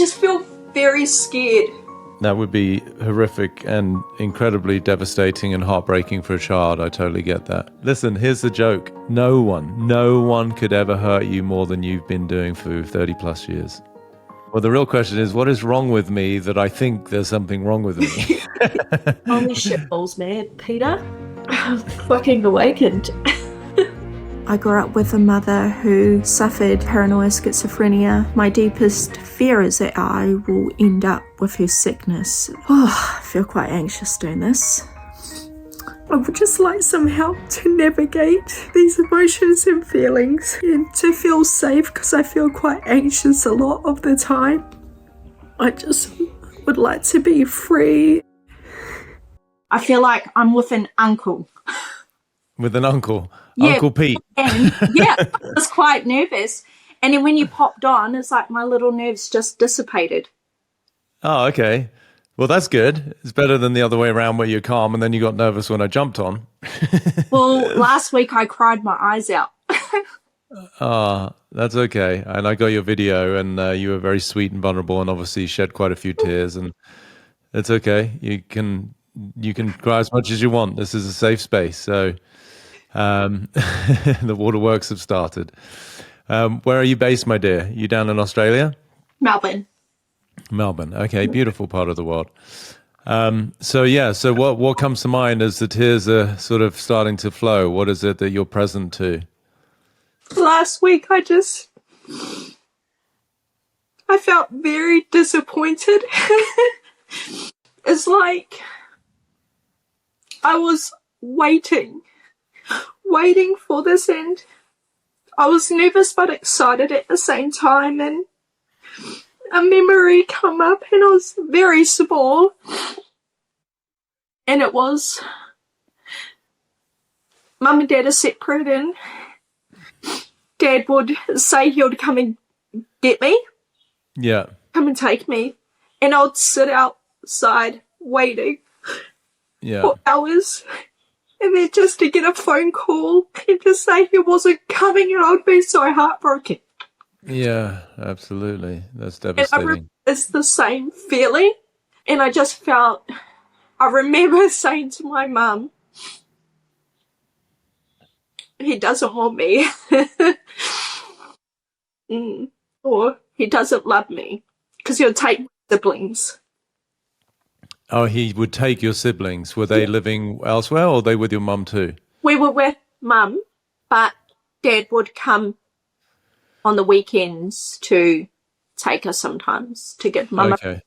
just feel very scared. That would be horrific and incredibly devastating and heartbreaking for a child. I totally get that. Listen, here's the joke. No one could ever hurt you more than you've been doing for 30 plus years. Well, the real question is, what is wrong with me that I think there's something wrong with me? Only shitballs, man. Peter, I'm fucking awakened. I grew up with a mother who suffered paranoid schizophrenia. My deepest fear is that I will end up with her sickness. Oh, I feel quite anxious doing this. I would just like some help to navigate these emotions and feelings and to feel safe, because I feel quite anxious a lot of the time. I just would like to be free. I feel like I'm with an uncle. With an uncle? Yeah, Uncle Pete? Yeah, I was quite nervous. And then when you popped on, it's like my little nerves just dissipated. Oh, okay. Well, that's good. It's better than the other way around where you're calm and then you got nervous when I jumped on. Well, last week I cried my eyes out. That's okay. And I got your video and you were very sweet and vulnerable and obviously shed quite a few tears, and it's okay. You can cry as much as you want. This is a safe space. So the waterworks have started. Where are you based, my dear? You down in Australia? Melbourne. Okay, beautiful part of the world. So what comes to mind as the tears are sort of starting to flow? What is it that you're present to? Last week I felt very disappointed. It's like I was waiting for this end. I was nervous but excited at the same time, and a memory come up, and it was very small. And it was Mum and Dad are separate, and Dad would say he would come and get me. Yeah. Come and take me. And I would sit outside waiting for hours. And then just to get a phone call and to say he wasn't coming, and I would be so heartbroken. Yeah, absolutely. That's devastating. It's the same feeling. And I remember saying to my mum, he doesn't want me. Or he doesn't love me, because he'll take my siblings. Oh, he would take your siblings. Were they living elsewhere, or were they with your mum too? We were with Mum, but Dad would come on the weekends to take us sometimes to get Mum. Okay.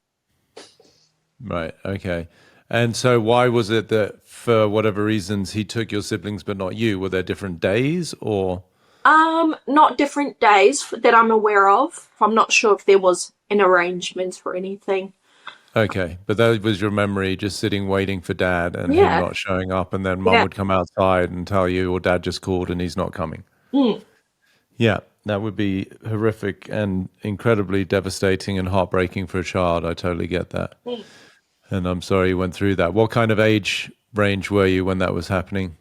Right, okay. And so why was it that for whatever reasons he took your siblings but not you? Were there different days or? Not different days that I'm aware of. I'm not sure if there was an arrangement or anything. Okay, but that was your memory, just sitting waiting for Dad and him not showing up, and then Mum would come outside and tell you, or Dad just called and he's not coming. Yeah, that would be horrific and incredibly devastating and heartbreaking for a child. I totally get that. And I'm sorry you went through that. What kind of age range were you when that was happening?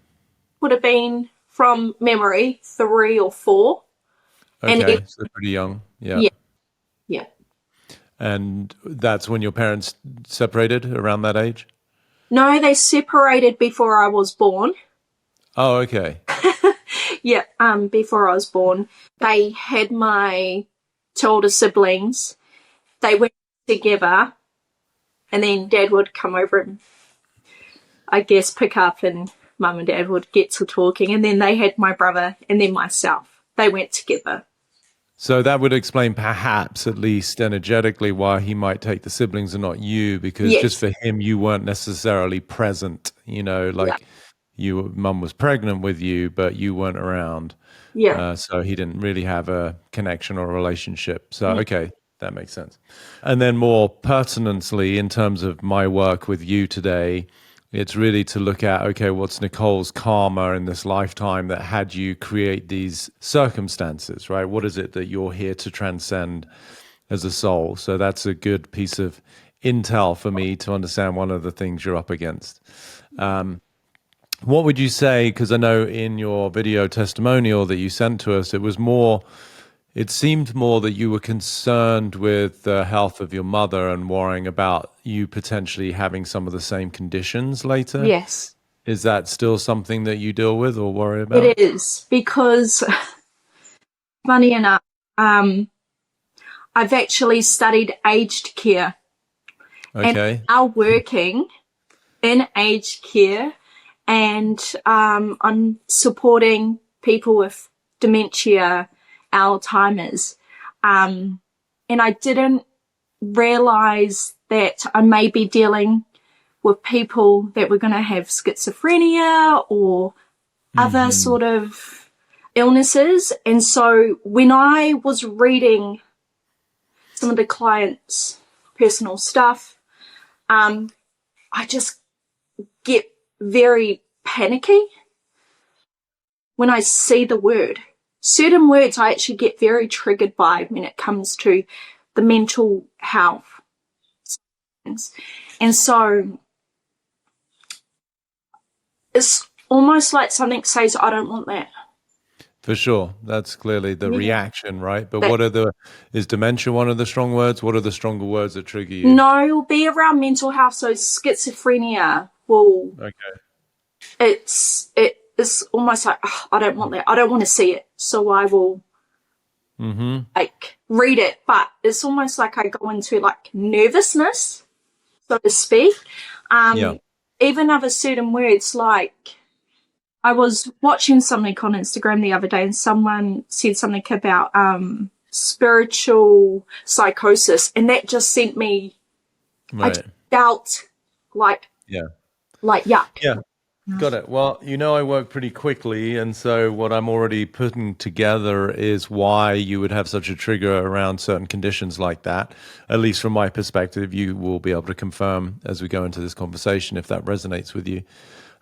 Would have been, from memory, 3 or 4. Okay, so pretty young. Yeah. And that's when your parents separated, around that age? No, they separated before I was born. Oh, okay. Before I was born. They had my 2 older siblings. They went together, and then Dad would come over and, I guess, pick up, and Mum and Dad would get to talking, and then they had my brother and then myself. They went together. So that would explain perhaps, at least energetically, why he might take the siblings and not you, because just for him, you weren't necessarily present, your mum was pregnant with you, but you weren't around. So he didn't really have a connection or a relationship. So, okay, that makes sense. And then more pertinently, in terms of my work with you today, it's really to look at, okay, what's Nicole's karma in this lifetime that had you create these circumstances, right? What is it that you're here to transcend as a soul? So that's a good piece of intel for me to understand one of the things you're up against. What would you say, because I know in your video testimonial that you sent to us, it was more It seemed more that you were concerned with the health of your mother and worrying about you potentially having some of the same conditions later. Yes. Is that still something that you deal with or worry about? It is, because funny enough, I've actually studied aged care. Okay. And now working in aged care, and I'm supporting people with dementia, Alzheimer's. And I didn't realize that I may be dealing with people that were going to have schizophrenia or other sort of illnesses. And so when I was reading some of the clients' personal stuff, I just get very panicky when I see the word. Certain words I actually get very triggered by when it comes to the mental health. And so it's almost like something says, I don't want that. For sure. That's clearly the reaction, right? But is dementia one of the strong words? What are the stronger words that trigger you? No, it'll be around mental health. So schizophrenia will, it's almost like, oh, I don't want that. I don't want to see it. So I will like read it, but it's almost like I go into like nervousness, so to speak. Even other certain words, like I was watching something on Instagram the other day and someone said something about spiritual psychosis, and that just sent me, I just felt like yuck. Yeah. Got it. Well, I work pretty quickly, and so what I'm already putting together is why you would have such a trigger around certain conditions like that. At least from my perspective, you will be able to confirm as we go into this conversation if that resonates with you.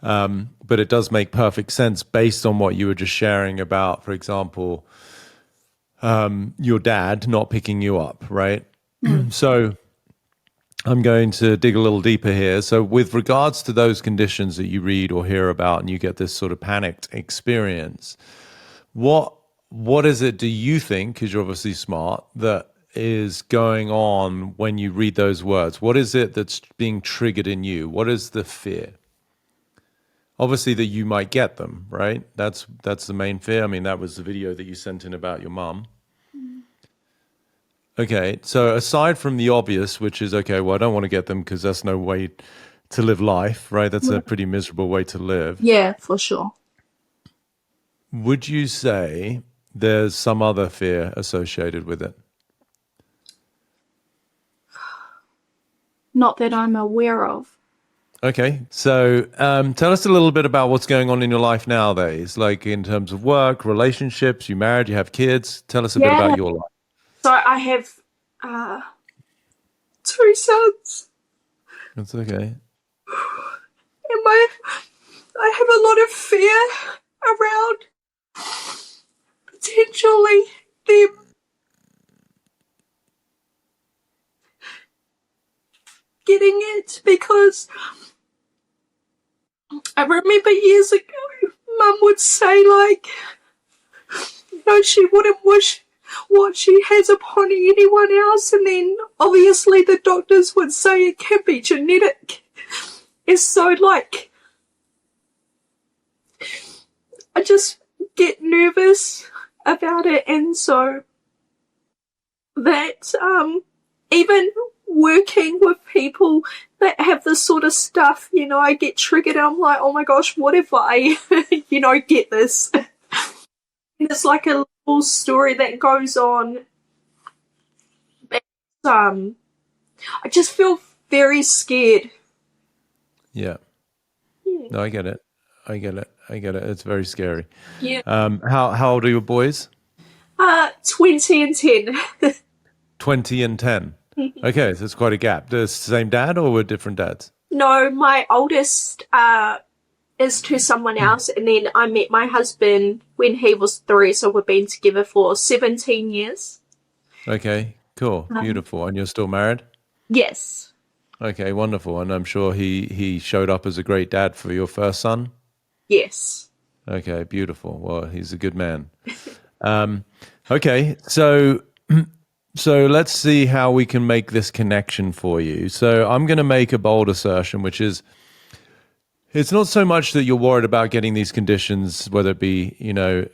But it does make perfect sense based on what you were just sharing about, for example, your dad not picking you up, right? So I'm going to dig a little deeper here. So with regards to those conditions that you read or hear about and you get this sort of panicked experience, what is it, do you think, because you're obviously smart, that is going on when you read those words? What is it that's being triggered in you? What is the fear? Obviously that you might get them, right? That's the main fear. I mean, that was the video that you sent in about your mum. Okay, so aside from the obvious, which is, okay, well, I don't want to get them because that's no way to live life, right? That's a pretty miserable way to live. Yeah, for sure. Would you say there's some other fear associated with it? Not that I'm aware of. Okay, so tell us a little bit about what's going on in your life nowadays, like in terms of work, relationships, you married, you have kids. Tell us a bit about your life. So I have 2 sons. That's okay. And I have a lot of fear around potentially them getting it, because I remember years ago Mum would say, like, she wouldn't wish what she has upon anyone else, and then obviously the doctors would say it can be genetic. It's so, like, I just get nervous about it. And so that even working with people that have this sort of stuff, I get triggered. I'm like, oh my gosh, what if I get this? And it's like a little story that goes on. I just feel very scared. Yeah. No, I get it. It's very scary. Yeah. How old are your boys? 20 and 10. 20 and 10. Okay, so it's quite a gap. The same dad or with different dads? No, my oldest is to someone else, and then I met my husband when he was 3, so we've been together for 17 years. Okay, cool, beautiful. And you're still married? Yes. Okay, wonderful. And I'm sure he showed up as a great dad for your first son? Yes. Okay, beautiful. Well, he's a good man. Okay, so let's see how we can make this connection for you. So I'm going to make a bold assertion, which is it's not so much that you're worried about getting these conditions, whether it be,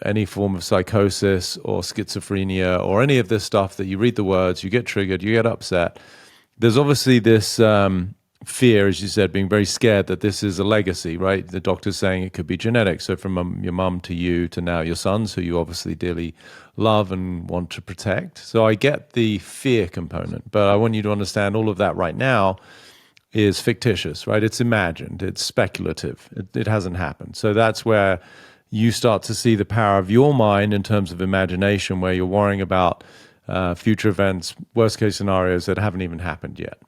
any form of psychosis or schizophrenia or any of this stuff that you read the words, you get triggered, you get upset. There's obviously this fear, as you said, being very scared that this is a legacy, right? The doctor's saying it could be genetic. So from your mum to you to now your sons, who you obviously dearly love and want to protect. So I get the fear component, but I want you to understand all of that right now is fictitious, right? It's imagined, it's speculative, it hasn't happened. So that's where you start to see the power of your mind in terms of imagination, where you're worrying about future events, worst case scenarios that haven't even happened yet.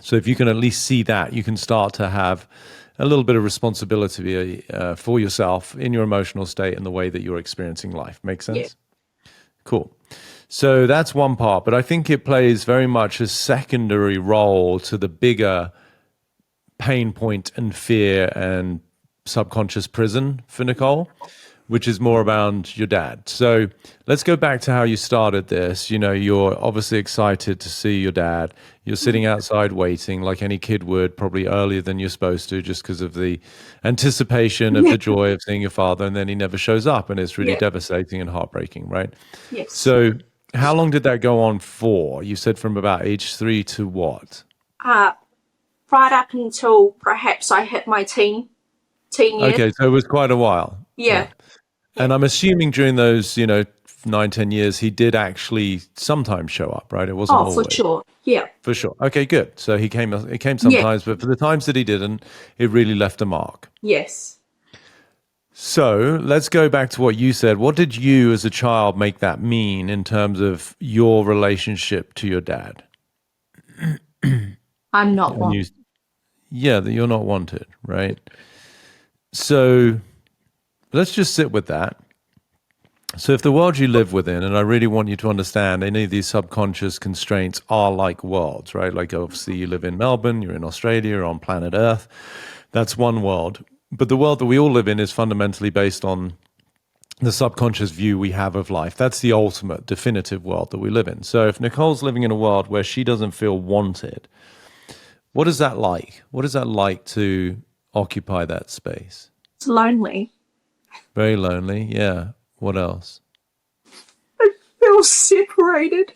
So if you can at least see that, you can start to have a little bit of responsibility for yourself in your emotional state and the way that you're experiencing life. Make sense? Yeah. Cool. So that's one part, but I think it plays very much a secondary role to the bigger pain point and fear and subconscious prison for Nicole, which is more around your dad. So let's go back to how you started this. You're obviously excited to see your dad. You're sitting outside waiting like any kid would, probably earlier than you're supposed to, just because of the anticipation of the joy of seeing your father, and then he never shows up, and it's really devastating and heartbreaking, right? Yes. So how long did that go on for? You said from about age 3 to what? Right up until perhaps I hit my teen years. Okay, so it was quite a while. Yeah. And I'm assuming during those, 9-10 years, he did actually sometimes show up, right? It wasn't always. For sure. Yeah. For sure. Okay, good. So he came sometimes, but for the times that he didn't, it really left a mark. Yes. So let's go back to what you said. What did you as a child make that mean in terms of your relationship to your dad? I'm not wanted. That you're not wanted, right? So let's just sit with that. So if the world you live within, and I really want you to understand, any of these subconscious constraints are like worlds, right? Like obviously you live in Melbourne, you're in Australia, you're on planet Earth. That's one world. But the world that we all live in is fundamentally based on the subconscious view we have of life. That's the ultimate, definitive world that we live in. So if Nicole's living in a world where she doesn't feel wanted, what is that like? What is that like to occupy that space? It's lonely. Very lonely, yeah. What else? I feel separated.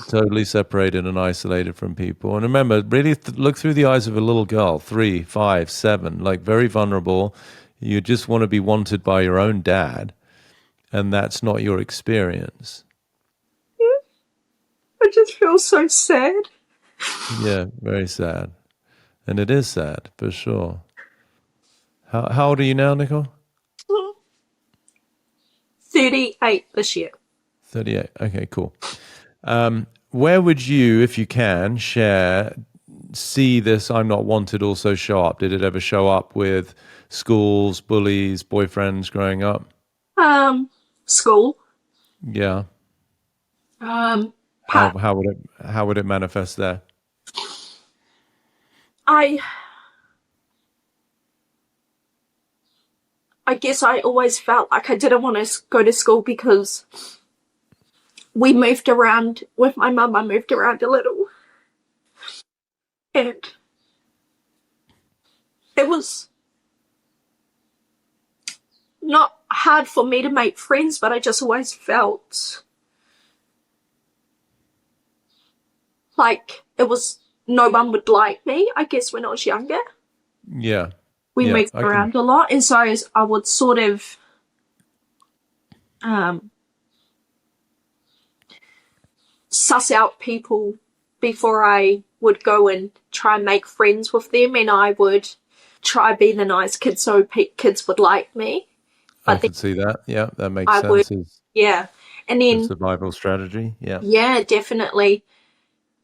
Totally separated and isolated from people. And remember, really look through the eyes of a little girl, 3, 5, 7, like very vulnerable. You just want to be wanted by your own dad, and that's not your experience. Yeah. I just feel so sad. Yeah, very sad. And it is sad, for sure. How old are you now, Nicole? 38 this year. 38. Okay, cool. Where would you, if you can, see this I'm not wanted also show up? Did it ever show up with schools, bullies, boyfriends growing up? School. Yeah. How would it manifest there? I guess I always felt like I didn't want to go to school because we moved around with my mum. I moved around a little. And it was not hard for me to make friends, but I just always felt like no one would like me, I guess, when I was younger. Yeah. We moved around a lot, and so I would sort of suss out people before I would go and try and make friends with them, and I would try be the nice kid so kids would like me. But I can see that. Yeah, that makes sense. Yeah. And then survival strategy. Yeah. Yeah, definitely.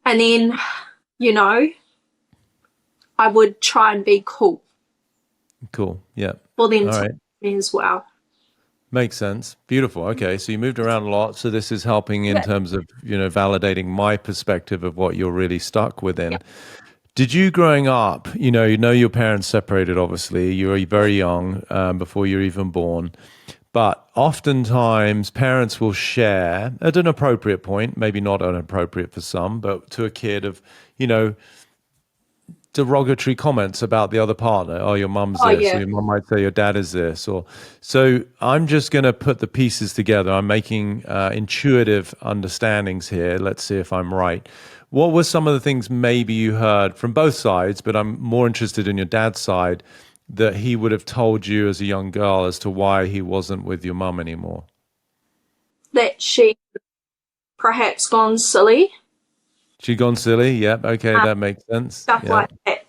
And then, I would try and be cool. Cool. Yeah. For them to me as well. Makes sense. Beautiful. Okay. So you moved around a lot. So this is helping in terms of, validating my perspective of what you're really stuck within. Yeah. Did you growing up, your parents separated, obviously, you were very young before you were even born. But oftentimes parents will share at an appropriate point, maybe not inappropriate for some, but to a kid of, derogatory comments about the other partner. Oh, your mum's this, or your mum might say your dad is this, or so. I'm just going to put the pieces together. I'm making intuitive understandings here. Let's see if I'm right. What were some of the things maybe you heard from both sides, but I'm more interested in your dad's side, that he would have told you as a young girl as to why he wasn't with your mum anymore? That she perhaps gone silly. She'd gone silly. Yep. Okay, that makes sense. Stuff like that.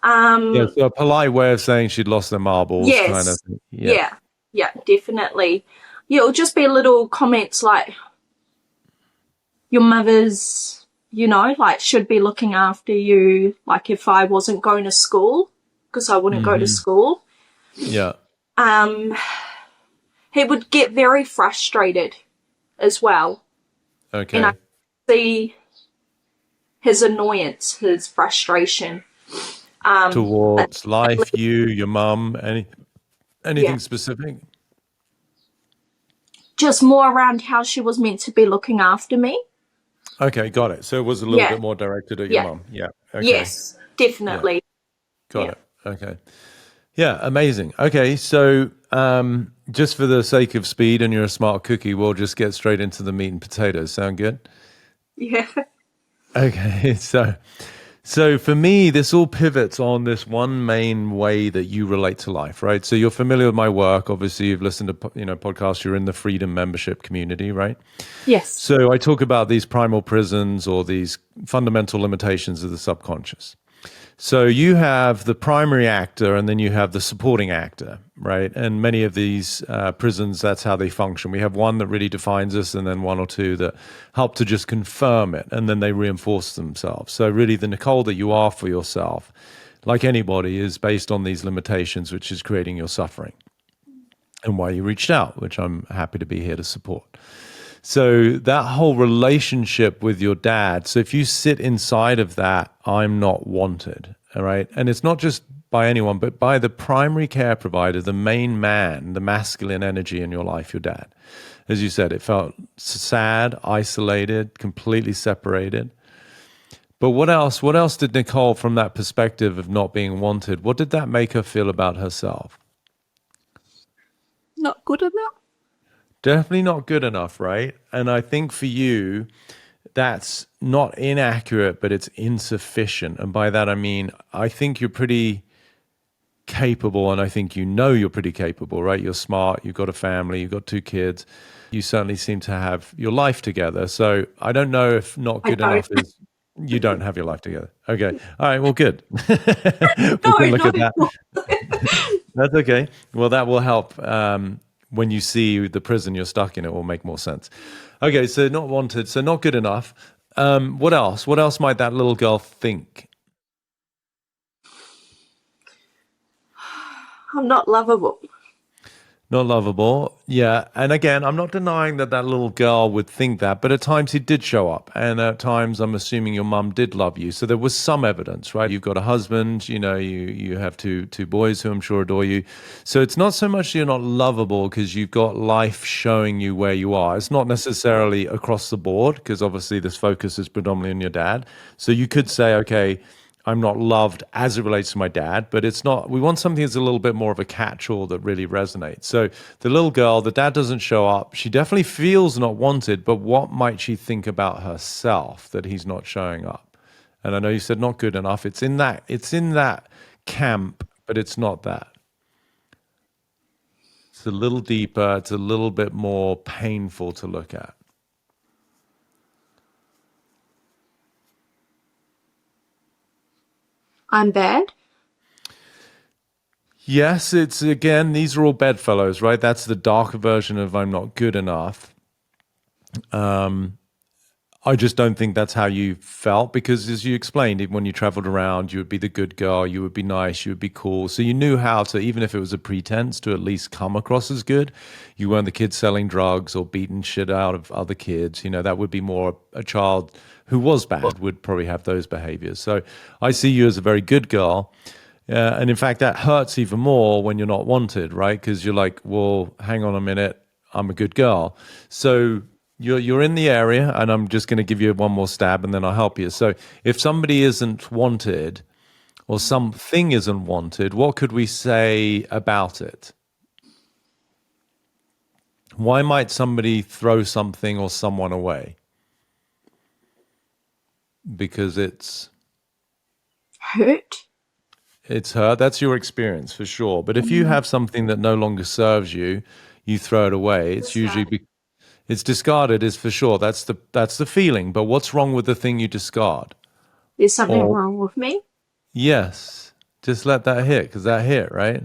Yeah, so a polite way of saying she'd lost their marbles, kind of thing. Yeah, definitely. Yeah, it'll just be little comments like, your mother's, like, should be looking after you, like if I wasn't going to school, because I wouldn't go to school. Yeah. He would get very frustrated as well. Okay. And I see his annoyance, his frustration. Towards life, your mum, anything specific? Just more around how she was meant to be looking after me. Okay, got it. So it was a little bit more directed at your mum. Yeah. Okay. Yes, definitely. Got it. Okay. Yeah, amazing. Okay, so just for the sake of speed and you're a smart cookie, we'll just get straight into the meat and potatoes. Sound good? Yeah. Okay, so for me, this all pivots on this one main way that you relate to life, right? So you're familiar with my work. Obviously, you've listened to podcasts. You're in the Freedom membership community, right? Yes. So I talk about these primal prisons or these fundamental limitations of the subconscious. So you have the primary actor and then you have the supporting actor, right? And many of these prisons, that's how they function. We have one that really defines us and then one or two that help to just confirm it, and then they reinforce themselves. So really the Nicole that you are for yourself, like anybody, is based on these limitations, which is creating your suffering and why you reached out, which I'm happy to be here to support. So that whole relationship with your dad, so if you sit inside of that, I'm not wanted, all right? And it's not just by anyone, but by the primary care provider, the main man, the masculine energy in your life, your dad. As you said, it felt sad, isolated, completely separated. But what else? What else did Nicole, from that perspective of not being wanted, what did that make her feel about herself? Not good enough. Definitely not good enough, right? And I think for you, that's not inaccurate, but it's insufficient. And by that, I mean, I think you're pretty capable, and I think you're pretty capable, right? You're smart, you've got a family, you've got 2 kids. You certainly seem to have your life together. So I don't know if not good enough is you don't have your life together. Okay. All right. Well, good. We can look at that. That's okay. Well, that will help. When you see the prison you're stuck in, it will make more sense. Okay, so not wanted, so not good enough. What else? What else might that little girl think? I'm not lovable. Not lovable. Yeah. And again, I'm not denying that that little girl would think that, but at times he did show up. And at times I'm assuming your mum did love you. So there was some evidence, right? You've got a husband, you have two boys who I'm sure adore you. So it's not so much you're not lovable because you've got life showing you where you are. It's not necessarily across the board because obviously this focus is predominantly on your dad. So you could say, okay, I'm not loved as it relates to my dad, but it's not, we want something that's a little bit more of a catch-all that really resonates. So the little girl, the dad doesn't show up. She definitely feels not wanted, but what might she think about herself that he's not showing up? And I know you said not good enough. It's in that camp, but it's not that. It's a little deeper. It's a little bit more painful to look at. I'm bad. Yes, it's again, these are all bedfellows, right? That's the darker version of I'm not good enough. I just don't think that's how you felt because as you explained, when you traveled around, you would be the good girl, you would be nice, you would be cool. So you knew how to, even if it was a pretense, to at least come across as good. You weren't the kid selling drugs or beating shit out of other kids. That would be more a child who was bad would probably have those behaviors. So I see you as a very good girl. And in fact, that hurts even more when you're not wanted, right? Because you're like, well, hang on a minute. I'm a good girl. So you're in the area, and I'm just going to give you one more stab, and then I'll help you. So if somebody isn't wanted or something isn't wanted, what could we say about it? Why might somebody throw something or someone away? Because it's hurt. It's hurt. That's your experience for sure. But if you have something that no longer serves you, you throw it away. It's usually it's discarded is for sure. That's the feeling. But what's wrong with the thing you discard? There's something wrong with me. Yes. Just let that hit, because that hit, right?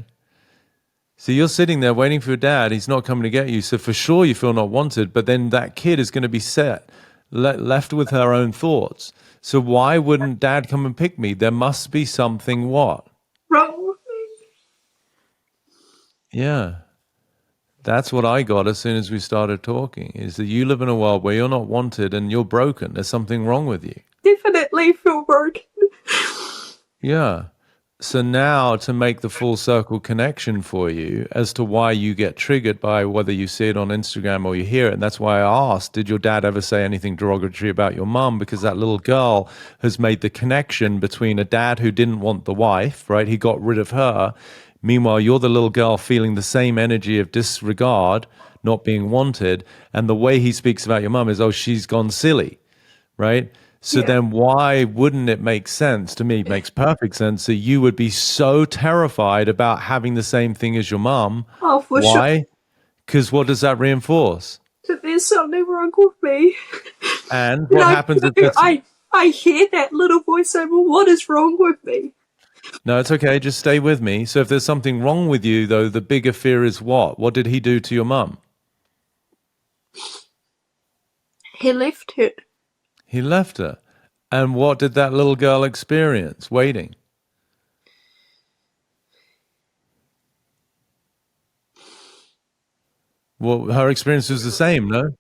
So you're sitting there waiting for your dad. He's not coming to get you. So for sure you feel not wanted. But then that kid is going to be left with her own thoughts. So why wouldn't dad come and pick me? There must be something what? Wrong with me. Yeah. That's what I got as soon as we started talking, is that you live in a world where you're not wanted and you're broken. There's something wrong with you. Definitely feel broken. Yeah. So now to make the full circle connection for you as to why you get triggered by whether you see it on Instagram or you hear it. And that's why I asked, did your dad ever say anything derogatory about your mum? Because that little girl has made the connection between a dad who didn't want the wife, right? He got rid of her. Meanwhile, you're the little girl feeling the same energy of disregard, not being wanted. And the way he speaks about your mum is, oh, she's gone silly, right? So then why wouldn't it make sense, to me, it makes perfect sense, that you would be so terrified about having the same thing as your mum? Oh, for sure. Why? Because what does that reinforce? That there's something wrong with me. And what happens if it's... I hear that little voiceover, what is wrong with me? No, it's okay, just stay with me. So if there's something wrong with you, though, the bigger fear is what? What did he do to your mum? He left her. He left her. And what did that little girl experience waiting? Well, her experience was the same, no?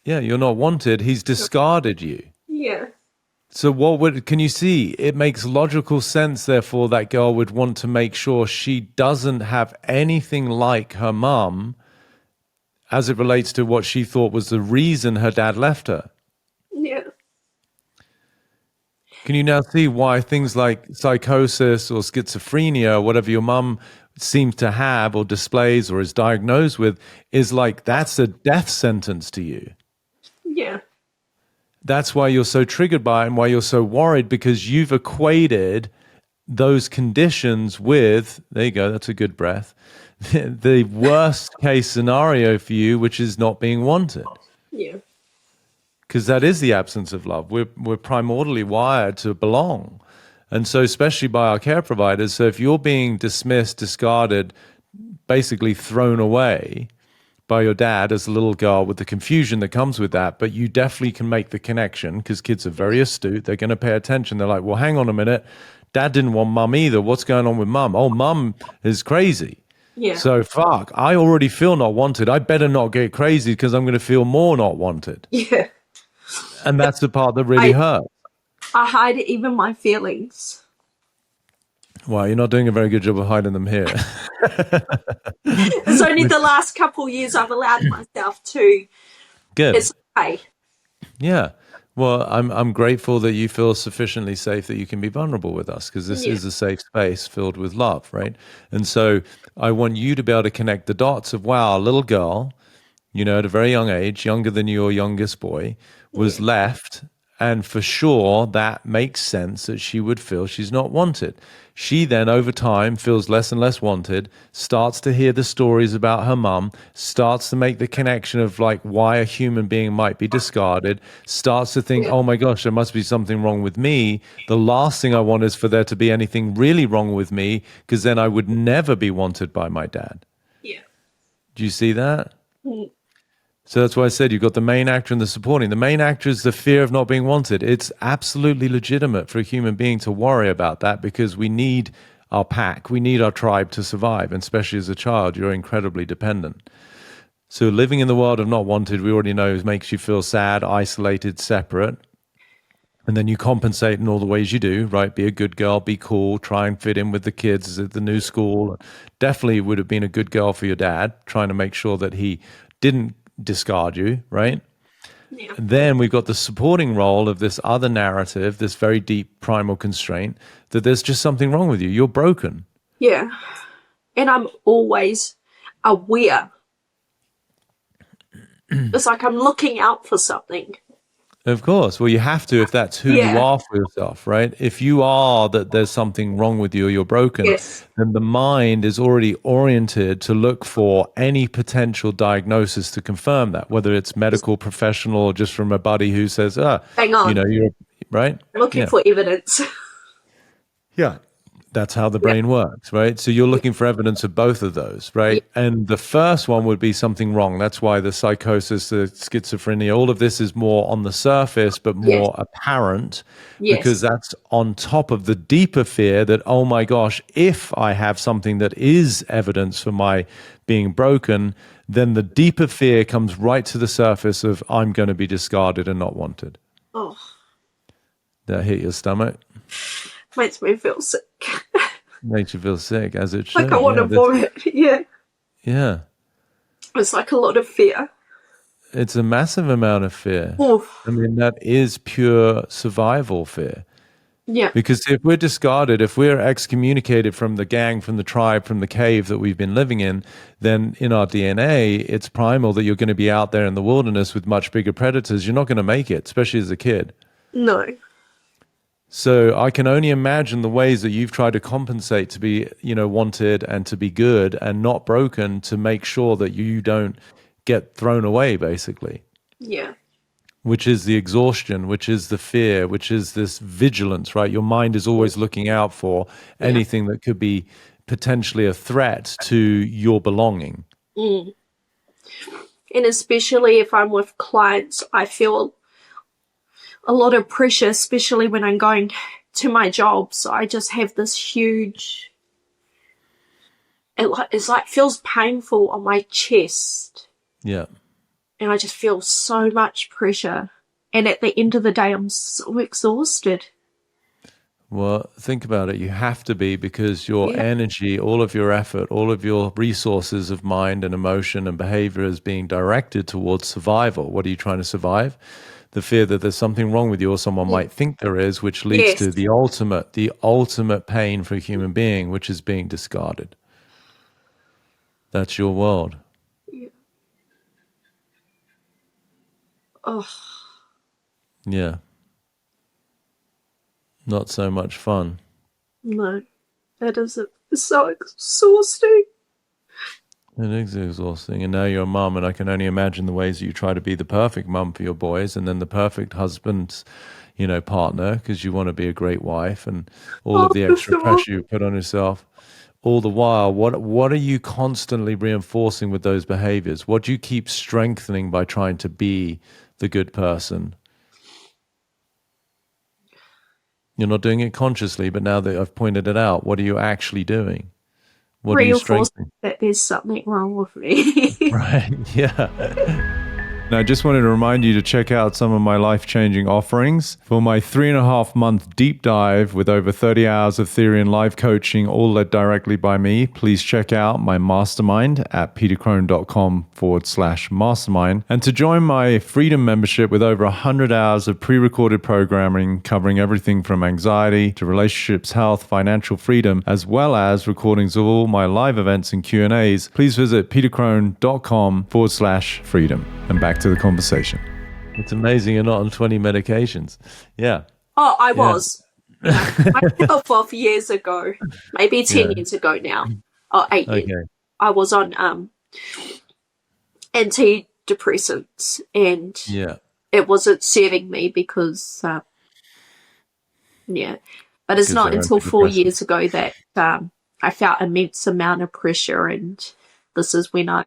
Yeah, you're not wanted. He's discarded you. Yeah. So can you see? It makes logical sense, therefore, that girl would want to make sure she doesn't have anything like her mum as it relates to what she thought was the reason her dad left her. Yeah. Can you now see why things like psychosis or schizophrenia, or whatever your mum seems to have or displays or is diagnosed with, is like that's a death sentence to you? Yeah. That's why you're so triggered by it and why you're so worried, because you've equated those conditions with, there you go, that's a good breath, the worst case scenario for you, which is not being wanted. Yeah. Because that is the absence of love. We're primordially wired to belong. And so especially by our care providers, so if you're being dismissed, discarded, basically thrown away by your dad as a little girl, with the confusion that comes with that, but you definitely can make the connection, because kids are very astute. They're going to pay attention. They're like, well, hang on a minute. Dad didn't want mum either. What's going on with mum? Oh, mum is crazy. Yeah. So fuck, I already feel not wanted. I better not get crazy, because I'm going to feel more not wanted. Yeah. And that's the part that really hurts. I hide even my feelings. Well, you're not doing a very good job of hiding them here. It's only the last couple of years I've allowed myself to. Good. It's okay. Yeah. Well, I'm grateful that you feel sufficiently safe that you can be vulnerable with us, because this is a safe space filled with love, right? And so I want you to be able to connect the dots of, wow, a little girl, at a very young age, younger than your youngest boy, was left. And for sure, that makes sense that she would feel she's not wanted. She then, over time, feels less and less wanted, starts to hear the stories about her mum, starts to make the connection of like why a human being might be discarded, starts to think, oh my gosh, there must be something wrong with me. The last thing I want is for there to be anything really wrong with me, because then I would never be wanted by my dad. Yeah. Do you see that? So that's why I said you've got the main actor and the supporting. The main actor is the fear of not being wanted. It's absolutely legitimate for a human being to worry about that, because we need our pack. We need our tribe to survive. And especially as a child, you're incredibly dependent. So living in the world of not wanted, we already know, makes you feel sad, isolated, separate. And then you compensate in all the ways you do, right? Be a good girl, be cool, try and fit in with the kids at the new school. Definitely would have been a good girl for your dad, trying to make sure that he didn't discard you, right? Yeah. And then we've got the supporting role of this other narrative, this very deep primal constraint, that there's just something wrong with you. You're broken. Yeah. And I'm always aware. It's like I'm looking out for something. Of course. Well, you have to if that's who you are for yourself, right? If you are that there's something wrong with you or you're broken, Yes. then the mind is already oriented to look for any potential diagnosis to confirm that, whether it's medical professional or just from a buddy who says, Hang on. you're right. I'm looking for evidence. Yeah. That's how the brain works, right? So you're looking for evidence of both of those, right? And the first one would be something wrong. That's why the psychosis, the schizophrenia, all of this is more on the surface, but more apparent because that's on top of the deeper fear that, oh my gosh, if I have something that is evidence for my being broken, then the deeper fear comes right to the surface of I'm going to be discarded and not wanted. Oh. That hit your stomach? Makes me feel sick. Makes you feel sick, as it should. Like I want to vomit. Yeah. Yeah. It's like a lot of fear. It's a massive amount of fear. Oof. I mean, that is pure survival fear. Yeah. Because if we're discarded, if we're excommunicated from the gang, from the tribe, from the cave that we've been living in, then in our DNA, it's primal that you're going to be out there in the wilderness with much bigger predators. You're not going to make it, especially as a kid. No. So I can only imagine the ways that you've tried to compensate to be, wanted and to be good and not broken to make sure that you don't get thrown away, basically. Yeah. Which is the exhaustion, which is the fear, which is this vigilance, right? Your mind is always looking out for anything that could be potentially a threat to your belonging. Mm. And especially if I'm with clients, I feel a lot of pressure, especially when I'm going to my job. So I just have this huge, it's like feels painful on my chest. Yeah. And I just feel so much pressure. And at the end of the day, I'm so exhausted. Well, think about it. You have to be, because your energy, all of your effort, all of your resources of mind and emotion and behavior is being directed towards survival. What are you trying to survive? The fear that there's something wrong with you or someone might think there is, which leads to the ultimate pain for a human being, which is being discarded. That's your world. Yeah. Oh. Yeah. Not so much fun. No. That is so exhausting. It is exhausting. And now you're a mum, and I can only imagine the ways that you try to be the perfect mum for your boys and then the perfect husband, partner, because you want to be a great wife, and all of the extra pressure you put on yourself. All the while, what are you constantly reinforcing with those behaviors? What do you keep strengthening by trying to be the good person? You're not doing it consciously, but now that I've pointed it out, what are you actually doing? What are you strengthening? That there's something wrong with me. Right, yeah. Now, I just wanted to remind you to check out some of my life-changing offerings. For my 3.5-month deep dive with over 30 hours of theory and live coaching, all led directly by me, please check out my mastermind at petercrone.com/mastermind. And to join my freedom membership with over 100 hours of pre-recorded programming covering everything from anxiety to relationships, health, financial freedom, as well as recordings of all my live events and Q&As, please visit petercrone.com/freedom. And back to the conversation. It's amazing you're not on 20 medications. Yeah. Oh, I was. I fell off years ago, maybe 10 years ago now, or 8 years. I was on antidepressants, and it wasn't serving me because, but it's not until 4 years ago that I felt immense amount of pressure, and this is when I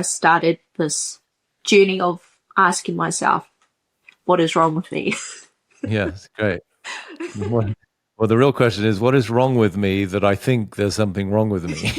started this journey of asking myself, what is wrong with me? Yes, great. Well, the real question is, what is wrong with me that I think there's something wrong with me?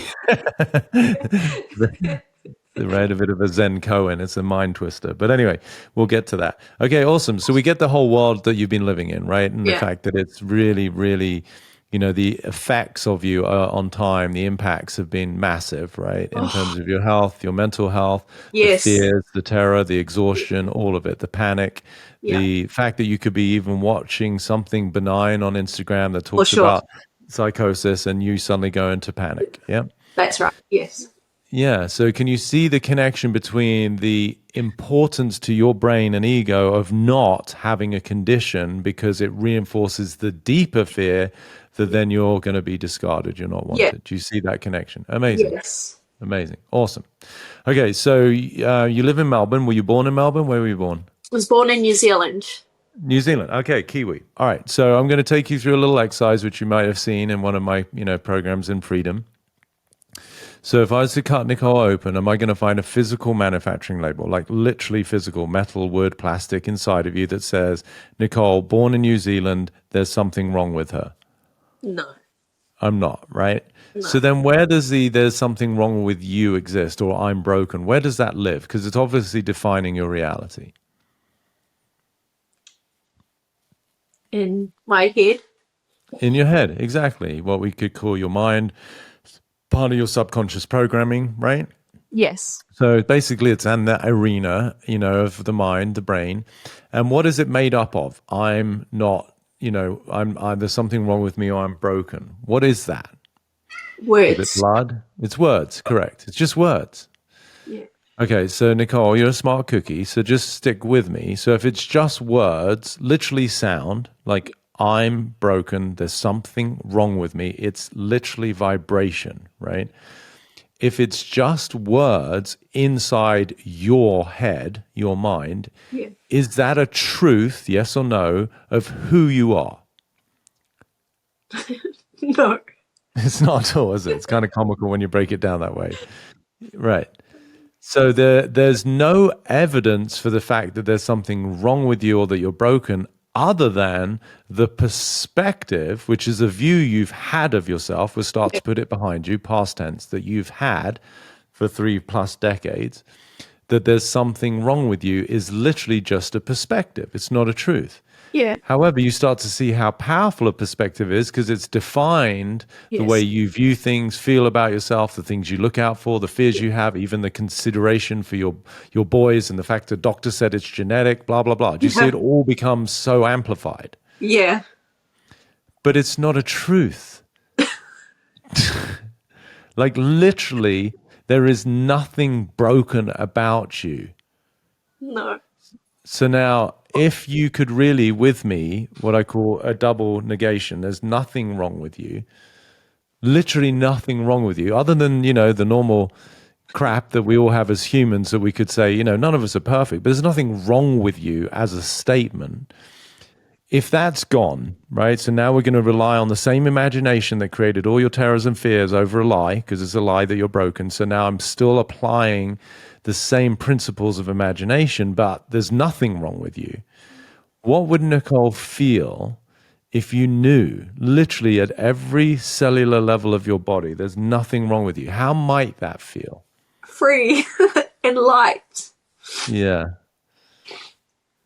right? A bit of a Zen koan. It's a mind twister. But anyway, we'll get to that. Okay, awesome. So we get the whole world that you've been living in, right? And the fact that it's really, really, the effects of you on time, the impacts have been massive, right? In terms of your health, your mental health, the fears, the terror, the exhaustion, all of it, the panic, the fact that you could be even watching something benign on Instagram that talks about psychosis and you suddenly go into panic. Yeah. That's right. Yes. Yeah. So can you see the connection between the importance to your brain and ego of not having a condition because it reinforces the deeper fear that then you're going to be discarded, you're not wanted? Do you see that connection? Amazing. Yes. Amazing. Awesome. Okay. So you live in Melbourne. Were you born in Melbourne? Where were you born? I was born in New Zealand. New Zealand. Okay, Kiwi. All right. So I'm going to take you through a little exercise which you might have seen in one of my, programs in Freedom. So if I was to cut Nicole open, am I going to find a physical manufacturing label, like literally physical metal, wood, plastic inside of you that says, Nicole, born in New Zealand, there's something wrong with her? No. I'm not, right? No. So then where does there's something wrong with you exist, or I'm broken? Where does that live? Because it's obviously defining your reality. In my head. In your head, exactly. What we could call your mind, part of your subconscious programming, right? Yes. So basically it's in that arena, of the mind, the brain. And what is it made up of? I'm not, there's something wrong with me or I'm broken. What is that? Words. Is it blood? It's words, correct. It's just words. Yeah. Okay, so Nicole, you're a smart cookie, so just stick with me. So if it's just words, literally sound, like I'm broken, there's something wrong with me, it's literally vibration, right? If it's just words inside your head, your mind, is that a truth, yes or no, of who you are? No. It's not at all, is it? It's kind of comical when you break it down that way. Right. So there's no evidence for the fact that there's something wrong with you or that you're broken other than the perspective, which is a view you've had of yourself. We'll start to put it behind you, past tense, that you've had for 3+ decades, that there's something wrong with you is literally just a perspective. It's not a truth. Yeah. However, you start to see how powerful a perspective is because it's defined the way you view things, feel about yourself, the things you look out for, the fears you have, even the consideration for your boys and the fact that doctor said it's genetic, blah, blah, blah. Do you see it all becomes so amplified? Yeah. But it's not a truth. Like literally, there is nothing broken about you. No. So now, if you could really, with me, what I call a double negation, there's nothing wrong with you, literally nothing wrong with you, other than, the normal crap that we all have as humans that we could say, none of us are perfect, but there's nothing wrong with you as a statement. If that's gone, right, so now we're going to rely on the same imagination that created all your terrors and fears over a lie, because it's a lie that you're broken. So now I'm still applying the same principles of imagination, but there's nothing wrong with you. What would Nicole feel if you knew literally at every cellular level of your body there's nothing wrong with you? How might that feel? Free and light. Yeah.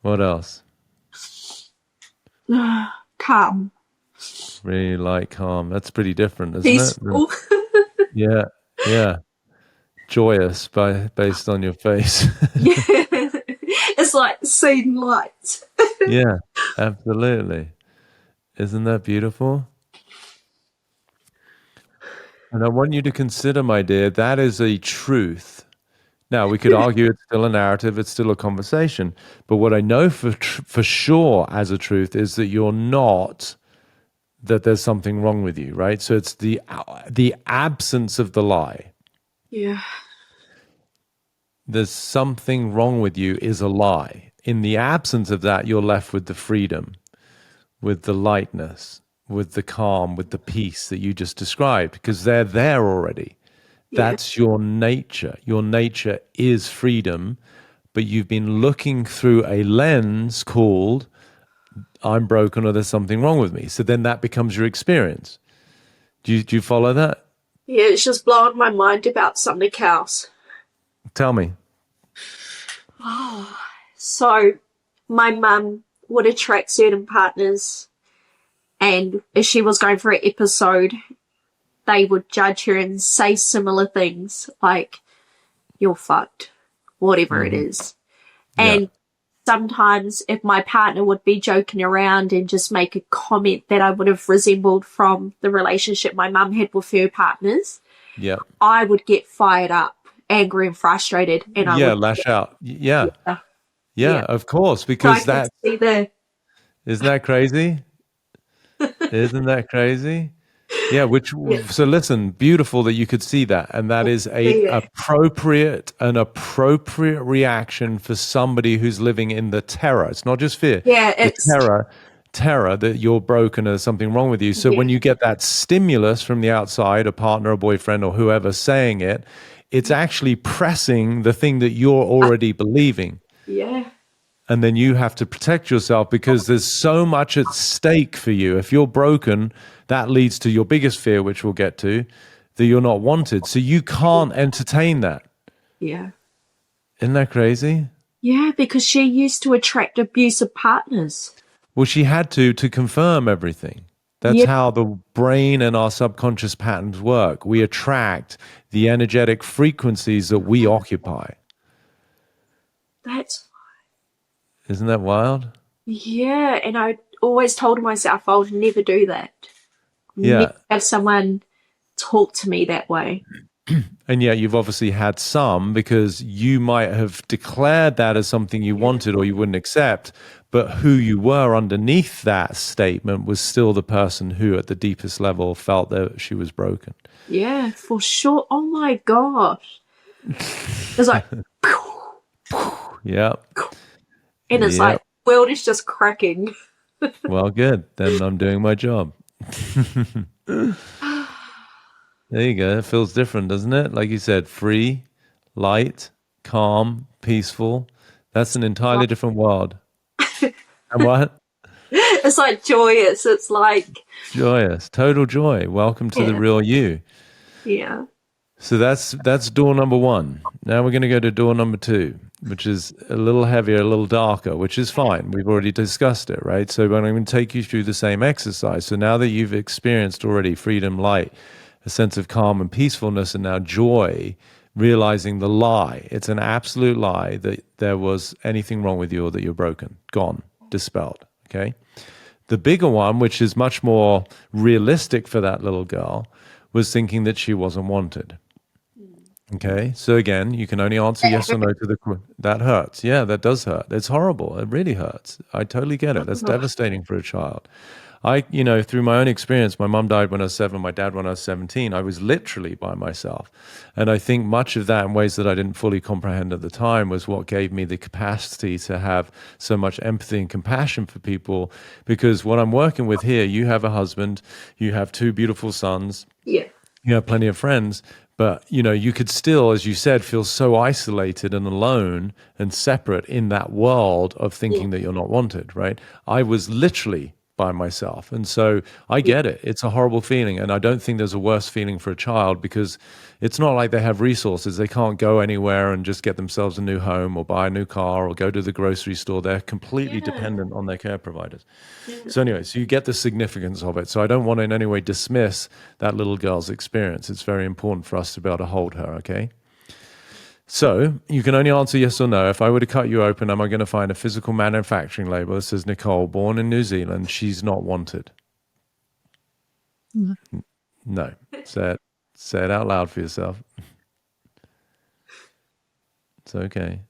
What else? Calm. Really light, calm. That's pretty different, isn't Peaceful. it? Yeah. Yeah. Joyous based on your face. Yeah. It's like seeing light. Yeah, absolutely. Isn't that beautiful? And I want you to consider, my dear, that is a truth. Now, we could argue it's still a narrative, it's still a conversation. But what I know for sure as a truth is that you're not, that there's something wrong with you, right? So it's the absence of the lie. Yeah. There's something wrong with you is a lie. In the absence of that, you're left with the freedom, with the lightness, with the calm, with the peace that you just described, because they're there already. That's your nature. Your nature is freedom, but you've been looking through a lens called I'm broken or there's something wrong with me. So then that becomes your experience. Do you follow that? Yeah, it's just blowing my mind about something else. Tell me. So my mum would attract certain partners, and if she was going for an episode, they would judge her and say similar things like, you're fucked, whatever it is. Yeah. And sometimes if my partner would be joking around and just make a comment that I would have resembled from the relationship my mum had with her partners, Yeah. I would get fired up, angry and frustrated, and I would Lash out. Yeah. yeah, Yeah, of course, So I because can see the isn't that crazy? Isn't that crazy? Yeah, so listen, beautiful that you could see that. And that is an appropriate reaction for somebody who's living in the terror. It's not just fear. it's Terror that you're broken or something wrong with you. So when you get that stimulus from the outside, a partner, a boyfriend, or whoever saying it, it's actually pressing the thing that you're already believing. yeah. And then you have to protect yourself because there's so much at stake for you. If you're broken, that leads to your biggest fear, which we'll get to, that you're not wanted. So you can't entertain that. Yeah. Isn't that crazy? Yeah, because she used to attract abusive partners. Well, she had to confirm everything. That's how the brain and our subconscious patterns work. We attract the energetic frequencies that we occupy. Isn't that wild? Yeah, and I always told myself I would never do that. Never have someone talk to me that way. And yet you've obviously had some because you might have declared that as something you wanted or you wouldn't accept, but who you were underneath that statement was still the person who at the deepest level felt that she was broken. Yeah, for sure. Oh my gosh. It's like, yeah. And it's like, the world is just cracking. Well, good. Then I'm doing my job. There you go. It feels different, doesn't it? Like you said, free, light, calm, peaceful. That's an entirely different world. And what? It's like joyous. It's like joyous. Total joy. Welcome to the real you. Yeah. So that's door number one. Now we're going to go to door number two, which is a little heavier, a little darker, which is fine. We've already discussed it, right? So I'm going to take you through the same exercise. So now that you've experienced already freedom, light, a sense of calm and peacefulness, and now joy, realizing the lie. It's an absolute lie that there was anything wrong with you or that you're broken. Gone. Dispelled. Okay? The bigger one, which is much more realistic for that little girl, was thinking that she wasn't wanted. Okay, so again, you can only answer yes or no to the question. That hurts. Yeah, that does hurt. It's horrible. It really hurts. I totally get it. That's devastating for a child. Through my own experience, my mom died when I was 7, my dad when I was 17. I was literally by myself. And I think much of that in ways that I didn't fully comprehend at the time was what gave me the capacity to have so much empathy and compassion for people. Because what I'm working with here, you have a husband, you have 2 beautiful sons. Yeah. You have plenty of friends. But, you could still, as you said, feel so isolated and alone and separate in that world of thinking that you're not wanted, right? I was literally by myself. And so I get it. It's a horrible feeling. And I don't think there's a worse feeling for a child because it's not like they have resources. They can't go anywhere and just get themselves a new home or buy a new car or go to the grocery store. They're completely dependent on their care providers. So anyway, so you get the significance of it. So I don't want to in any way dismiss that little girl's experience. It's very important for us to be able to hold her, okay? So you can only answer yes or no. If I were to cut you open, am I going to find a physical manufacturing label that says Nicole, born in New Zealand, she's not wanted? No. Say it out loud for yourself. It's okay.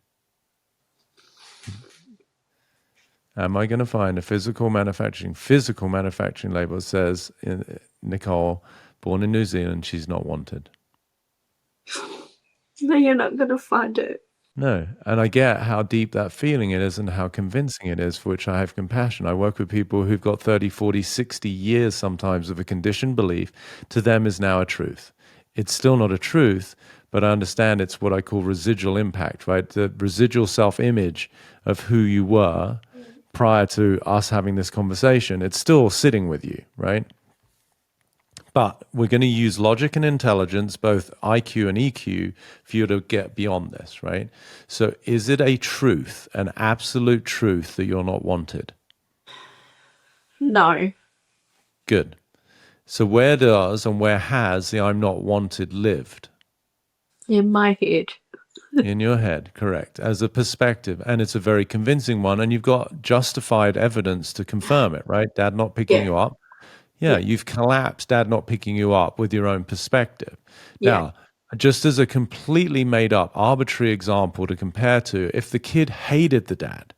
Am I going to find a physical manufacturing label that says Nicole, born in New Zealand, she's not wanted? No, you're not going to find it. No. And I get how deep that feeling it is and how convincing it is, for which I have compassion. I work with people who've got 30, 40, 60 years sometimes of a conditioned belief. To them is now a truth. It's still not a truth, but I understand it's what I call residual impact, right? The residual self-image of who you were prior to us having this conversation. It's still sitting with you, right? But we're going to use logic and intelligence, both IQ and EQ, for you to get beyond this, right? So is it a truth, an absolute truth, that you're not wanted? No. Good. So where does and where has the I'm not wanted lived? In my head. In your head, correct, as a perspective. And it's a very convincing one. And you've got justified evidence to confirm it, right? Dad not picking you up. Yeah, you've collapsed dad not picking you up with your own perspective. Now, just as a completely made up arbitrary example to compare to, if the kid hated the dad,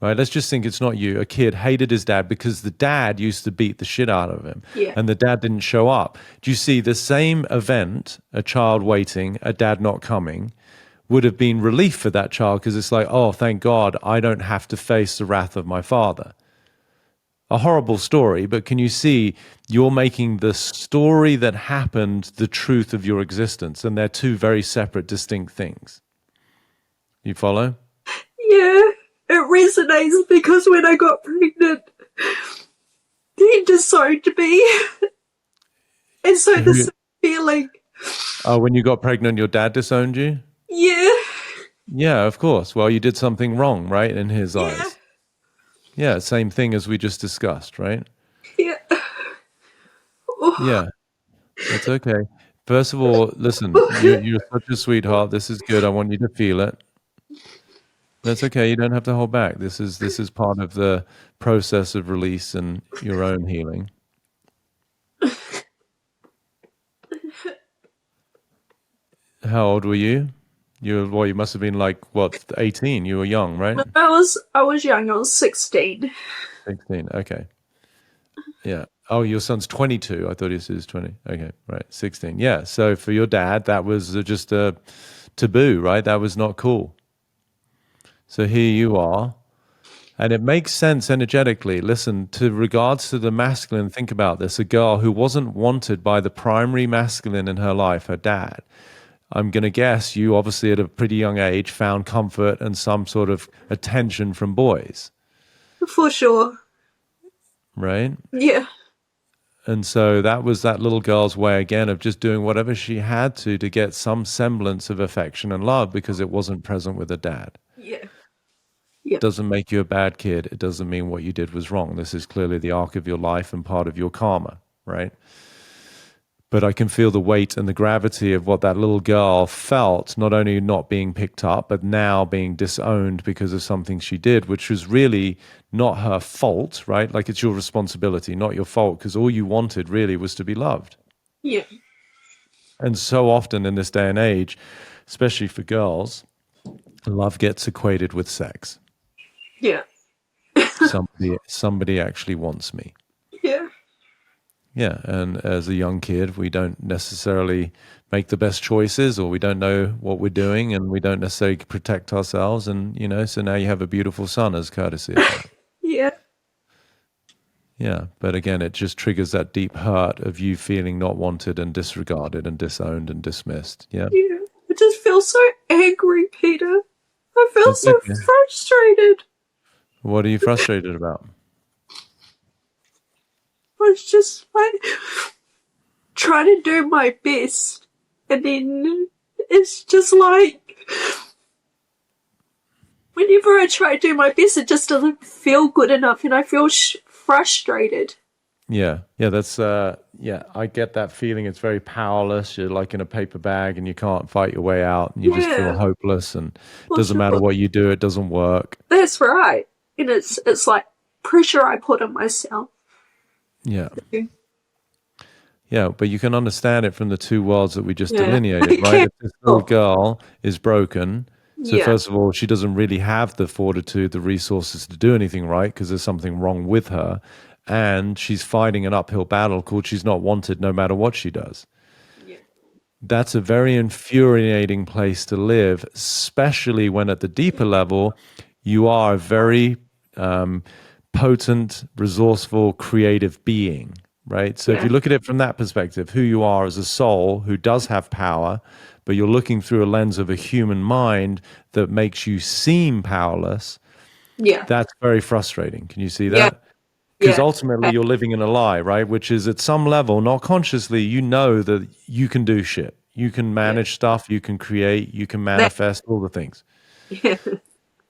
right? Let's just think it's not you. A kid hated his dad because the dad used to beat the shit out of him and the dad didn't show up. Do you see the same event, a child waiting, a dad not coming, would have been relief for that child because it's like, oh, thank God I don't have to face the wrath of my father. A horrible story, but can you see you're making the story that happened the truth of your existence, and they're two very separate, distinct things. You follow? Yeah, it resonates because when I got pregnant, he disowned me. And so this feeling. Oh, when you got pregnant, your dad disowned you? Yeah. Yeah, of course. Well, you did something wrong, right, in his eyes. Yeah, same thing as we just discussed, right? Yeah. Yeah, that's okay. First of all, listen, you're such a sweetheart. This is good. I want you to feel it. That's okay. You don't have to hold back. This is part of the process of release and your own healing. How old were you? You must have been like, what, 18? You were young, right? I was young. I was 16. 16. Okay. Yeah. Oh, your son's 22. I thought he was 20. Okay, right. 16. Yeah. So for your dad, that was just a taboo, right? That was not cool. So here you are. And it makes sense energetically. Listen, to regards to the masculine, think about this. A girl who wasn't wanted by the primary masculine in her life, her dad. I'm going to guess you obviously at a pretty young age found comfort and some sort of attention from boys. For sure. Right? Yeah. And so that was that little girl's way again of just doing whatever she had to get some semblance of affection and love because it wasn't present with her dad. Yeah. It doesn't make you a bad kid. It doesn't mean what you did was wrong. This is clearly the arc of your life and part of your karma, right? But I can feel the weight and the gravity of what that little girl felt, not only not being picked up, but now being disowned because of something she did, which was really not her fault, right? Like it's your responsibility, not your fault, because all you wanted really was to be loved. Yeah. And so often in this day and age, especially for girls, love gets equated with sex. Yeah. Somebody actually wants me. Yeah. Yeah, and as a young kid, we don't necessarily make the best choices, or we don't know what we're doing, and we don't necessarily protect ourselves. And, so now you have a beautiful son as courtesy of that. Yeah. Yeah, but again, it just triggers that deep hurt of you feeling not wanted and disregarded and disowned and dismissed. Yeah. Yeah. I just feel so angry, Peter. I feel so frustrated. What are you frustrated about? I was just like trying to do my best, and then it's just like whenever I try to do my best, it just doesn't feel good enough, and I feel frustrated. Yeah, that's I get that feeling. It's very powerless. You're like in a paper bag, and you can't fight your way out, and you just feel hopeless, and it doesn't matter what you do, it doesn't work. That's right, and it's like pressure I put on myself. Yeah. Yeah, but you can understand it from the two worlds that we just delineated, right? If this little girl is broken, so first of all, she doesn't really have the fortitude, the resources to do anything right because there's something wrong with her. And she's fighting an uphill battle called she's not wanted no matter what she does. Yeah. That's a very infuriating place to live, especially when at the deeper level, you are a very potent, resourceful, creative being, right? So if you look at it from that perspective, who you are as a soul who does have power, but you're looking through a lens of a human mind that makes you seem powerless, that's very frustrating. Can you see that? Because ultimately you're living in a lie, right? Which is at some level, not consciously, you know that you can do shit. You can manage stuff, you can create, you can manifest all the things. Yeah.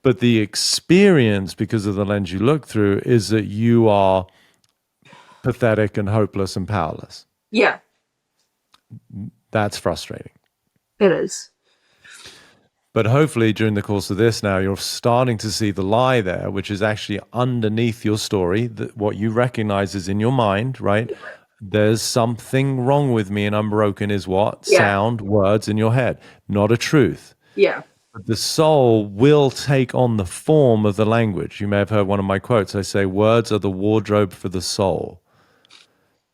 But the experience, because of the lens you look through, is that you are pathetic and hopeless and powerless. Yeah. That's frustrating. It is. But hopefully during the course of this now, you're starting to see the lie there, which is actually underneath your story, that what you recognize is in your mind, right? There's something wrong with me and I'm broken is what? Yeah. Sound, words in your head, not a truth. Yeah. But the soul will take on the form of the language. You may have heard one of my quotes. I say, words are the wardrobe for the soul.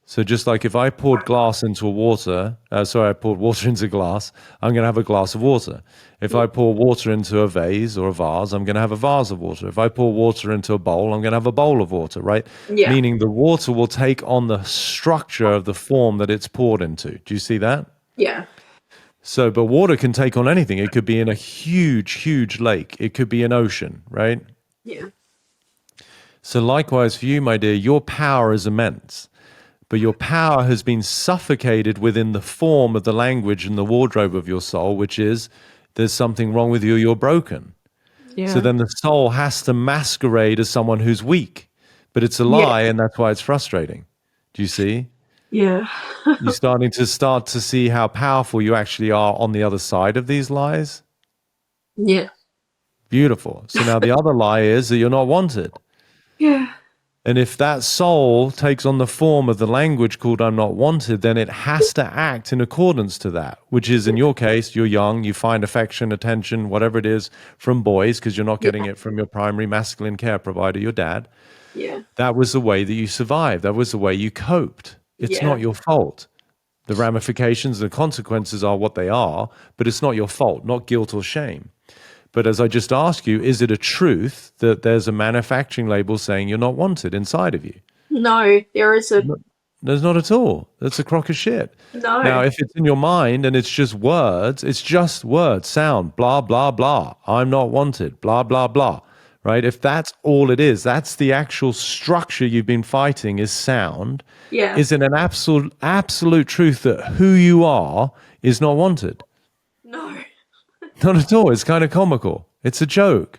So just like if I poured glass into I poured water into glass, I'm going to have a glass of water. If I pour water into a vase or a vase, I'm going to have a vase of water. If I pour water into a bowl, I'm going to have a bowl of water, right? Yeah. Meaning the water will take on the structure of the form that it's poured into. Do you see that? Yeah. So, but water can take on anything. It could be in a huge, huge lake. It could be an ocean, right? Yeah. So likewise for you, my dear, your power is immense. But your power has been suffocated within the form of the language and the wardrobe of your soul, which is there's something wrong with you, you're broken. Yeah. So then the soul has to masquerade as someone who's weak. But it's a lie, and that's why it's frustrating. Do you see? Yeah. You're starting to see how powerful you actually are on the other side of these lies? Yeah. Beautiful. So now the other lie is that you're not wanted. Yeah. And if that soul takes on the form of the language called I'm not wanted, then it has to act in accordance to that, which is in your case, you're young, you find affection, attention, whatever it is from boys, because you're not getting it from your primary masculine care provider, your dad. Yeah. That was the way that you survived. That was the way you coped. It's not your fault. The ramifications, the consequences are what they are, but it's not your fault, not guilt or shame. But as I just asked you, is it a truth that there's a manufacturing label saying you're not wanted inside of you? No, there isn't. There's not at all. That's a crock of shit. No. Now, if it's in your mind and it's just words, sound, blah, blah, blah. I'm not wanted, blah, blah, blah. Right? If that's all it is, that's the actual structure you've been fighting is sound. Yeah. Is it an absolute truth that who you are is not wanted? No. Not at all. It's kind of comical. It's a joke.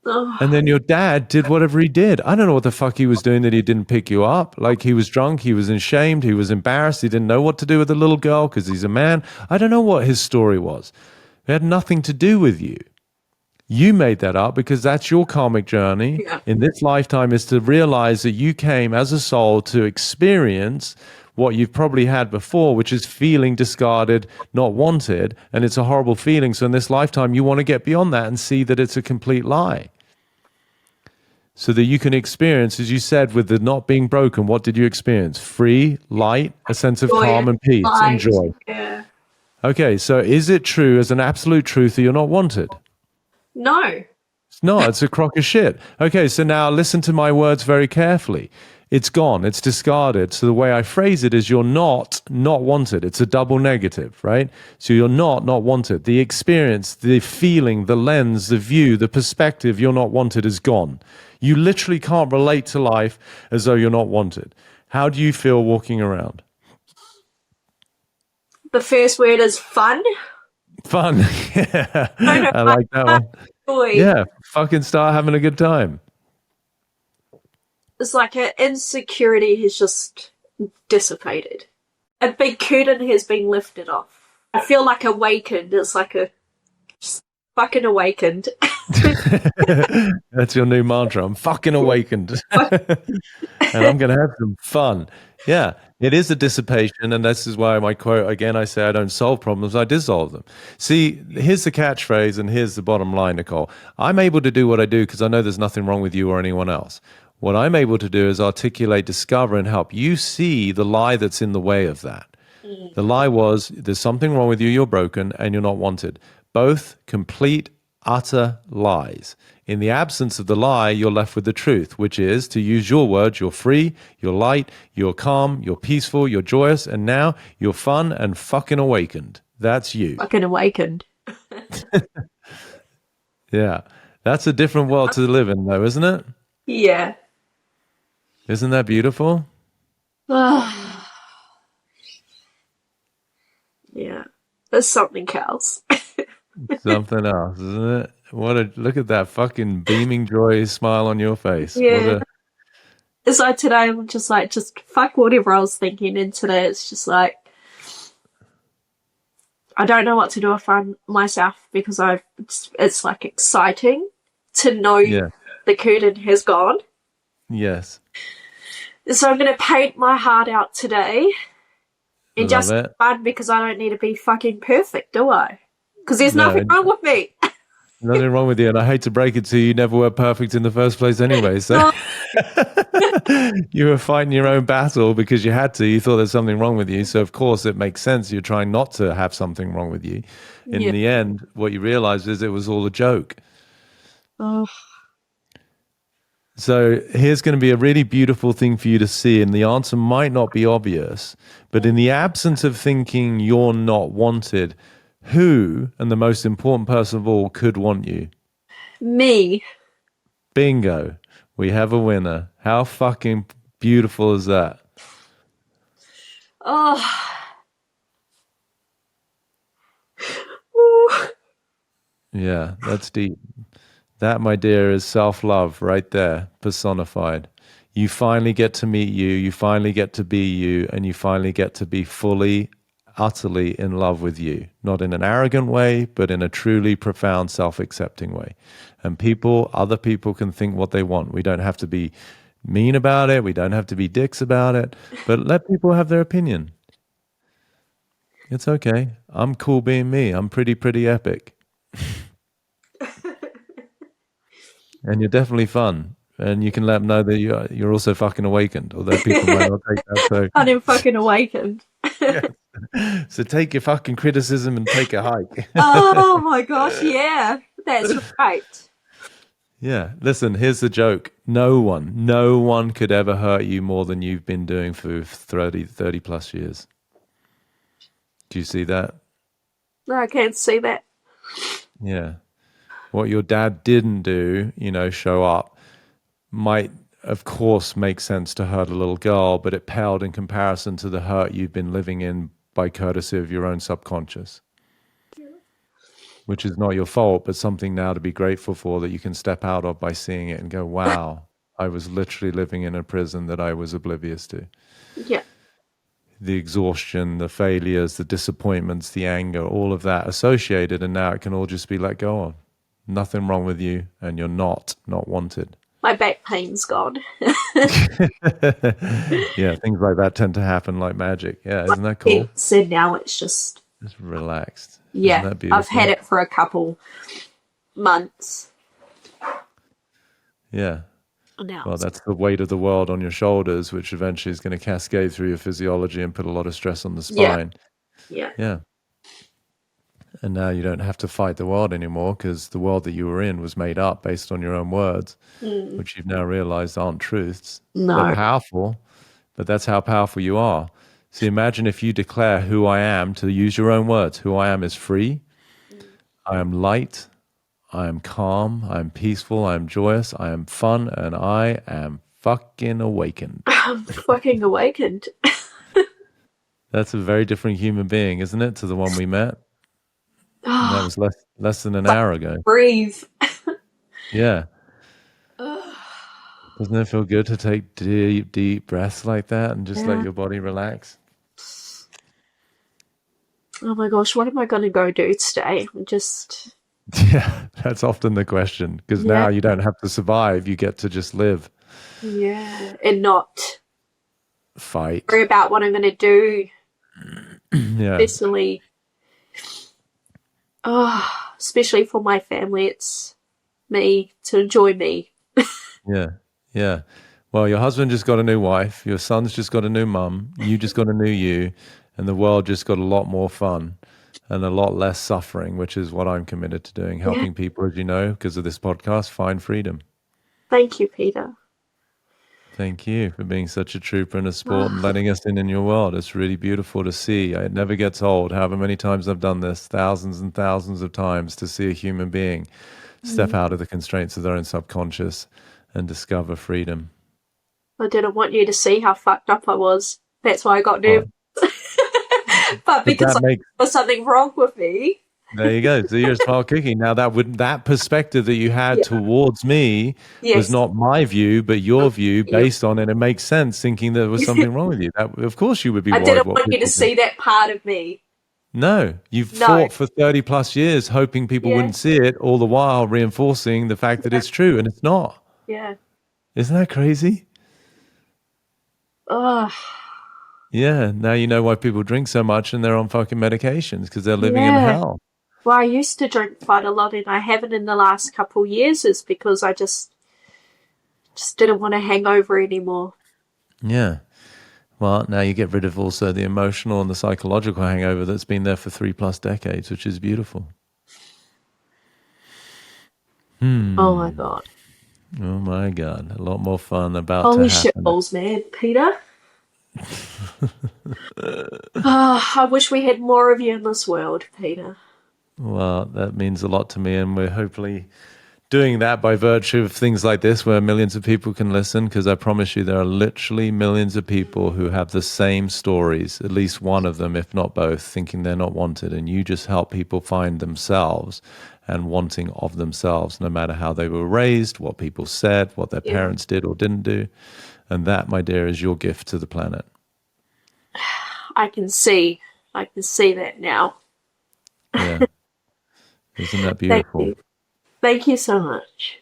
And then your dad did whatever he did. I don't know what the fuck he was doing that he didn't pick you up. Like he was drunk, he was ashamed, he was embarrassed, he didn't know what to do with the little girl because he's a man. I don't know what his story was. It had nothing to do with you. You made that up because that's your karmic journey in this lifetime, is to realize that you came as a soul to experience what you've probably had before, which is feeling discarded, not wanted, and it's a horrible feeling. So in this lifetime, you want to get beyond that and see that it's a complete lie. So that you can experience, as you said, with the not being broken, what did you experience? Free, light, a sense of calm and peace and joy. Yeah. Okay, so is it true as an absolute truth that you're not wanted? No. No, it's a crock of shit. Okay, so now listen to my words very carefully. It's gone. It's discarded. So the way I phrase it is you're not wanted. It's a double negative, right? So you're not wanted. The experience, the feeling, the lens, the view, the perspective, you're not wanted is gone. You literally can't relate to life as though you're not wanted. How do you feel walking around? The first word is fun. Fun. Yeah. I like that one. Joy. Yeah, fucking start having a good time. It's like an insecurity has just dissipated. A big curtain has been lifted off. I feel like awakened. It's like just fucking awakened. That's your new mantra. I'm fucking awakened. And I'm going to have some fun. Yeah, it is a dissipation. And this is why my quote, again, I say I don't solve problems, I dissolve them. See, here's the catchphrase and here's the bottom line, Nicole. I'm able to do what I do because I know there's nothing wrong with you or anyone else. What I'm able to do is articulate, discover, and help you see the lie that's in the way of that. The lie was, there's something wrong with you, you're broken, and you're not wanted. Both complete, utter lies. In the absence of the lie, you're left with the truth, which is, to use your words, you're free, you're light, you're calm, you're peaceful, you're joyous, and now you're fun and fucking awakened. That's you. Fucking awakened. Yeah. That's a different world to live in, though, isn't it? Yeah. Isn't that beautiful? Yeah. There's something else. Something else, isn't it? Look at that fucking beaming joy smile on your face. Yeah. It's like today I'm just like, just fuck whatever I was thinking, and today it's just like, I don't know what to do with myself because it's like exciting to know the curtain has gone. Yes. So I'm going to paint my heart out today and Love just it. fun because I don't need to be fucking perfect, do I? Because there's nothing wrong with me. Nothing wrong with you, and I hate to break it to you, you never were perfect in the first place anyway, so you were fighting your own battle because you had to. You thought there's something wrong with you, so of course it makes sense you're trying not to have something wrong with you. In the end, what you realized is it was all a joke. Oh. So here's going to be a really beautiful thing for you to see, and the answer might not be obvious, but in the absence of thinking you're not wanted, who, and the most important person of all, could want you? Me. Bingo. We have a winner. How fucking beautiful is that? Oh. Ooh. Yeah, that's deep. That, my dear, is self-love right there, personified. You finally get to meet you, you finally get to be you, and you finally get to be fully, utterly in love with you. Not in an arrogant way, but in a truly profound, self-accepting way. And other people can think what they want. We don't have to be mean about it. We don't have to be dicks about it. But let people have their opinion. It's okay. I'm cool being me. I'm pretty epic. And you're definitely fun. And you can let them know that you're also fucking awakened, although people might not take that. So I'm fucking awakened. yes. So take your fucking criticism and take a hike. Oh my gosh, yeah. That's right. Yeah. Listen, here's the joke. No one could ever hurt you more than you've been doing for 30 plus years. Do you see that? No, I can't see that. Yeah. What your dad didn't do, show up, might, of course, make sense to hurt a little girl, but it paled in comparison to the hurt you've been living in by courtesy of your own subconscious, which is not your fault, but something now to be grateful for that you can step out of by seeing it and go, wow, I was literally living in a prison that I was oblivious to. Yeah. The exhaustion, the failures, the disappointments, the anger, all of that associated, and now it can all just be let go of. Nothing wrong with you, and you're not wanted. My back pain's gone. Yeah, things like that tend to happen like magic. Yeah, isn't that cool? So now it's just relaxed. Yeah, isn't that beautiful? I've had it for a couple months. Yeah. Now well, that's the weight of the world on your shoulders, which eventually is going to cascade through your physiology and put a lot of stress on the spine. Yeah. And now you don't have to fight the world anymore because the world that you were in was made up based on your own words, which you've now realized aren't truths. No. They're powerful, but that's how powerful you are. So imagine if you declare who I am, to use your own words. Who I am is free. I am light. I am calm. I am peaceful. I am joyous. I am fun. And I am fucking awakened. I'm fucking awakened. That's a very different human being, isn't it, to the one we met? And that was less than an hour ago. Breathe. Yeah. Doesn't it feel good to take deep breaths like that and just let your body relax? Oh my gosh, what am I going to go do today? Yeah, that's often the question, because now you don't have to survive. You get to just live. Yeah, and not fight. Worry about what I'm going to do. Yeah. Especially for my family, it's me to enjoy me. Yeah. Well, your husband just got a new wife. Your son's just got a new mum. You just got a new you. And the world just got a lot more fun and a lot less suffering, which is what I'm committed to doing, helping people, as you know, because of this podcast, find freedom. Thank you, Peter. Thank you for being such a trooper and a sport and letting us in your world. It's really beautiful to see. It never gets old. However many times I've done this, thousands and thousands of times, to see a human being step out of the constraints of their own subconscious and discover freedom. I didn't want you to see how fucked up I was. That's why I got nervous. Well, But because that makes, there was something wrong with me. there you go. So you're a smart cookie. Now that perspective that you had Yeah. towards me was Yes. not my view, but your view Yeah. based on it. It makes sense thinking there was something wrong with you. Of course you would be I worried didn't what want you to people think. see that part of me. No, you've No. fought for 30 plus years hoping people Yeah. wouldn't see it, all the while reinforcing the fact that it's true, and it's not. Yeah. Isn't that crazy? Oh. Yeah, now you know why people drink so much and they're on fucking medications because they're living in hell. Well, I used to drink quite a lot, and I haven't in the last couple of years, is because I just didn't want a hangover anymore. Yeah. Well, now you get rid of also the emotional and the psychological hangover that's been there for 3+ decades, which is beautiful. Oh my god. Oh my God. A lot more fun about Holy to shit happen. balls, man. Peter? I wish we had more of you in this world, Peter. Well, that means a lot to me, and we're hopefully doing that by virtue of things like this where millions of people can listen, because I promise you there are literally millions of people who have the same stories, at least one of them, if not both, thinking they're not wanted, and you just help people find themselves and wanting of themselves, no matter how they were raised, what people said, what their parents did or didn't do. And that, my dear, is your gift to the planet. I can see that now. Yeah. Isn't that beautiful? Thank you so much.